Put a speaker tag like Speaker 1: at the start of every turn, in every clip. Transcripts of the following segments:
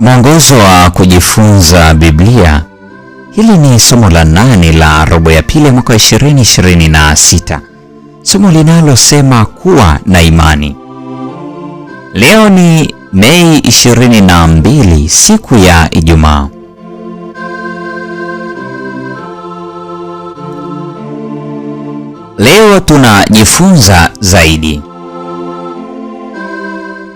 Speaker 1: Mwongozo wa kujifunza Biblia. Hili ni somo la 8 la robo ya pili mwaka 2026. Somo linalosema kuwa na imani. Leo ni Mei 22, siku ya Ijumaa. Leo tunajifunza zaidi.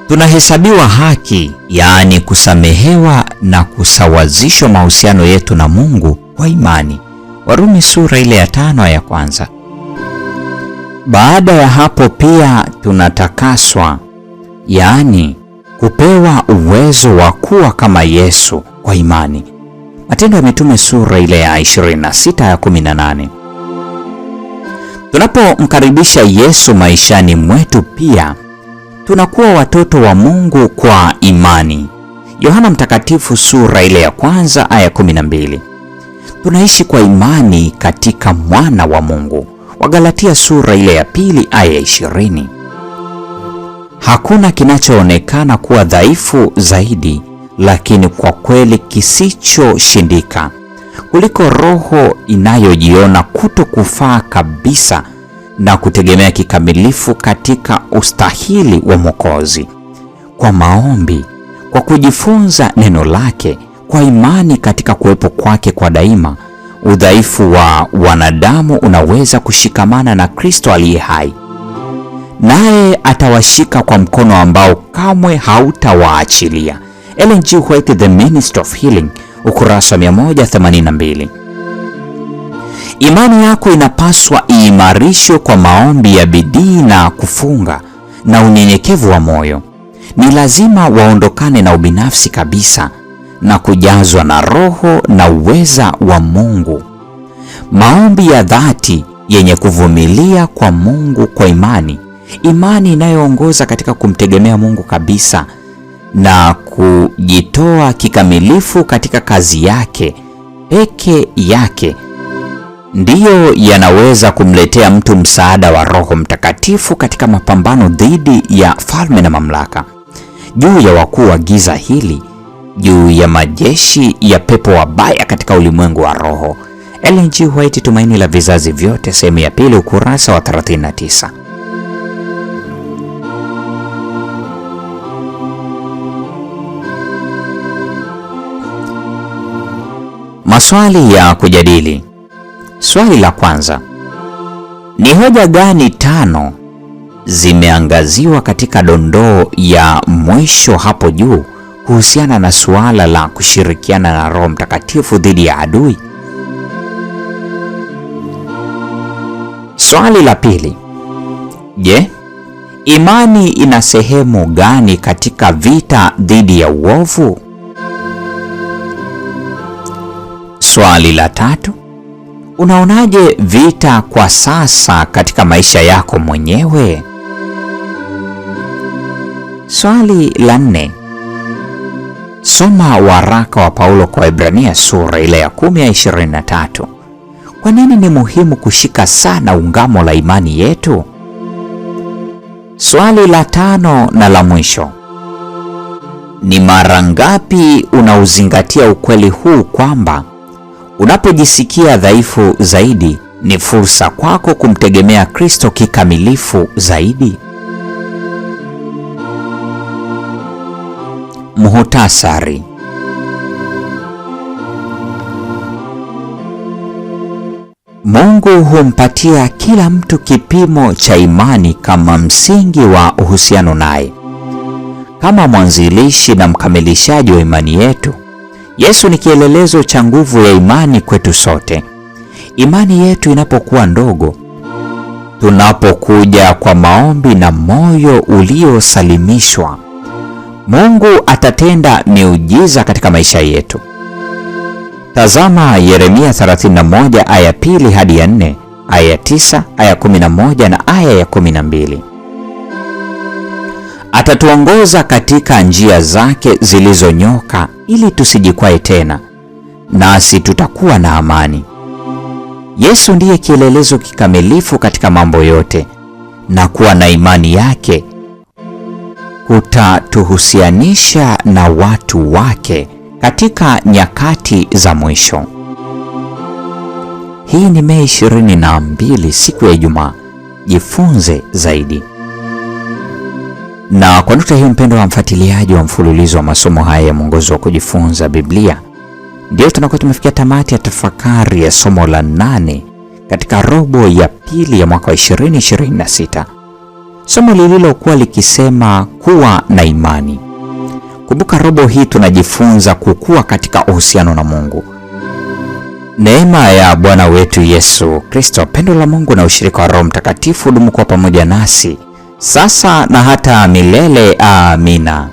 Speaker 1: Tunahesabiwa haki, yaani kusamehewa na kusawazishwa mahusiano yetu na Mungu kwa imani. Warumi sura ile ya 5 ya kwanza. Baada ya hapo pia tunatakaswa, yaani kupewa uwezo wa kuwa kama Yesu kwa imani. Matendo ya Mitume sura ile ya 26 ya 18. Tunapomkaribisha Yesu maishani mwetu pia tunakuwa watoto wa Mungu kwa imani. Yohana Mtakatifu sura ile ya 1 aya 12. Tunaishi kwa imani katika mwana wa Mungu. Wagalatia sura ile ya 2 aya 20. Hakuna kinachoonekana kuwa dhaifu zaidi, lakini kwa kweli kisichoshindika, kuliko roho inayojiona kutokufaa kabisa na kutegemea kikamilifu katika ustahili wa Mwokozi. Kwa maombi, kwa kujifunza neno lake, kwa imani katika kuwepo kwake kwa daima, udhaifu wa wanadamu unaweza kushikamana na Kristo aliye hai, naye atawashika kwa mkono ambao kamwe hautawaachilia. Ellen G. White, The Ministry of Healing, ukurasa 182. Imani yako inapaswa iimarishwe kwa maombi ya bidii na kufunga na unyenyekevu wa moyo. Ni lazima waondokane na ubinafsi kabisa na kujazwa na Roho na uweza wa Mungu. Maombi ya dhati yenye kuvumilia kwa Mungu kwa imani, imani inayoongoza katika kumtegemea Mungu kabisa na kujitoa kikamilifu katika kazi yake peke yake, ndiyo yanaweza kumletea mtu msaada wa Roho Mtakatifu katika mapambano dhidi ya falme na mamlaka, juu ya wakuu wa giza hili, juu ya majeshi ya pepo wabaya katika ulimwengu wa roho. Ellen G. White, Tumaini la Vizazi Vyote, sehemu ya 2, ukurasa wa 39. Maswali ya kujadili. Swali la kwanza: ni hoja gani 5 zimeangaziwa katika dondoo ya mwisho hapo juu kuhusiana na suala la kushirikiana na Roho Mtakatifu dhidi ya adui? Swali la pili: je, imani ina sehemu gani katika vita dhidi ya uovu? Swali la tatu: unaonaje vita kwa sasa katika maisha yako mwenyewe? Swali la 4: soma waraka wa Paulo kwa Waebrania sura ile ya 10 ya 23. Kwa nini ni muhimu kushika sana ungamo la imani yetu? Swali la 5 na la mwisho: ni mara ngapi unauzingatia ukweli huu kwamba unapojisikia dhaifu zaidi ni fursa kwako kumtegemea Kristo kikamilifu zaidi? Muhtasari. Mungu humpatia kila mtu kipimo cha imani kama msingi wa uhusiano naye. Kama mwanzilishi na mkamilishaji wa imani yetu, Yesu ni kielelezo cha nguvu ya imani kwetu sote. Imani yetu inapokuwa ndogo, tunapokuja kwa maombi na moyo uliosalimishwa, Mungu atatenda miujiza katika maisha yetu. Tazama Yeremia 31 aya 2 hadi ya 4, aya 9, aya 11 na aya ya 12. Atatuongoza katika njia zake zilizonyoka ili tusijikwae tena, nasi tutakuwa na amani. Yesu ndiye kielelezo kikamilifu katika mambo yote, na kuwa na imani yake kutatuhusianisha na watu wake katika nyakati za mwisho. Hii ni Mei 22, siku ya Ijumaa. Jifunze zaidi. Na kwa nukta hiyo, mpendo wa mfuatiliaji wa mfululizo wa masomo haya ya mwongozo wa kujifunza Biblia, ndio tunakuwa tumefikia tamati ya tafakari ya somo la 8 katika robo ya pili ya mwaka wa 2026, somo lililokuwa likisema kuwa na imani. Kumbuka, robo hii tunajifunza kukua katika uhusiano na Mungu. Neema ya Bwana wetu Yesu Kristo, pendo la Mungu na ushirika wa Roho Mtakatifu dumu kwa pamoja nasi sasa na hata milele. Amina.